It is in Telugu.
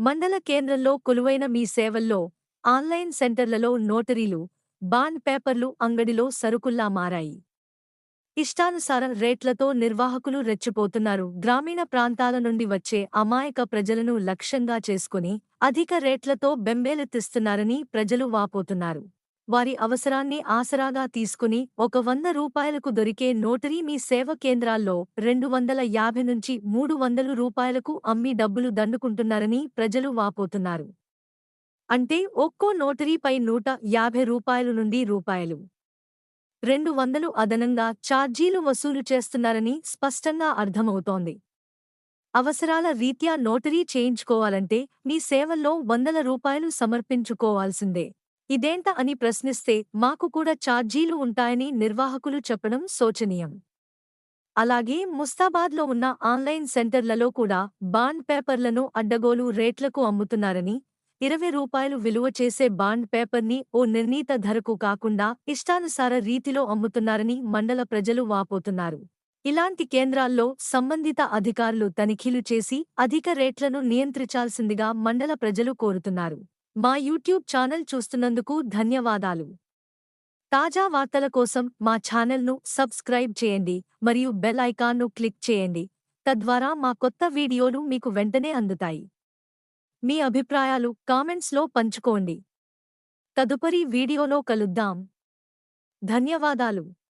మండల కేంద్రంలో కొలువైన మీ సేవల్లో ఆన్లైన్ సెంటర్లలో నోటరీలు, బాండ్ పేపర్లు అంగడిలో సరుకుల్లా మారాయి. ఇష్టానుసార రేట్లతో నిర్వాహకులు రెచ్చిపోతున్నారు. గ్రామీణ ప్రాంతాల నుండి వచ్చే అమాయక ప్రజలను లక్ష్యంగా చేసుకుని అధిక రేట్లతో బెంబేలెత్తిస్తున్నారని ప్రజలు వాపోతున్నారు. వారి అవసరాన్ని ఆసరాగా తీసుకుని ఒక రూ. 100కు దొరికే నోటరీ మీ సేవ కేంద్రాల్లో 250 నుంచి రూ. 300కు అమ్మి డబ్బులు దండుకుంటున్నారని ప్రజలు వాపోతున్నారు. అంటే ఒక్కో నోటరీపై రూ. 150 నుండి రూపాయలు 200 అదనంగా ఛార్జీలు వసూలు చేస్తున్నారని స్పష్టంగా అర్థమవుతోంది. అవసరాల రీత్యా నోటరీ చేయించుకోవాలంటే మీ సేవల్లో రూ. 100 సమర్పించుకోవాల్సిందే. ఇదేంట అని ప్రశ్నిస్తే మాకు కూడా ఛార్జీలు ఉంటాయని నిర్వాహకులు చెప్పడం శోచనీయం. అలాగే ముస్తాబాద్లో ఉన్న ఆన్లైన్ సెంటర్లలో కూడా బాండ్ పేపర్లను అడ్డగోలు రేట్లకు అమ్ముతున్నారని, రూ. 20 విలువ చేసే బాండ్ పేపర్ని ఓ నిర్ణీత ధరకు కాకుండా ఇష్టానుసార రీతిలో అమ్ముతున్నారని మండల ప్రజలు వాపోతున్నారు. ఇలాంటి కేంద్రాల్లో సంబంధిత అధికారులు తనిఖీలు చేసి అధిక రేట్లను నియంత్రించాల్సిందిగా మండల ప్రజలు కోరుతున్నారు. మా యూట్యూబ్ ఛానల్ చూస్తున్నందుకు ధన్యవాదాలు. తాజా వార్తల కోసం మా ఛానల్ను సబ్స్క్రైబ్ చేయండి మరియు బెల్ ఐకాన్ను క్లిక్ చేయండి. తద్వారా మా కొత్త వీడియోలు మీకు వెంటనే అందుతాయి. మీ అభిప్రాయాలు కామెంట్స్లో పంచుకోండి. తదుపరి వీడియోలో కలుద్దాం. ధన్యవాదాలు.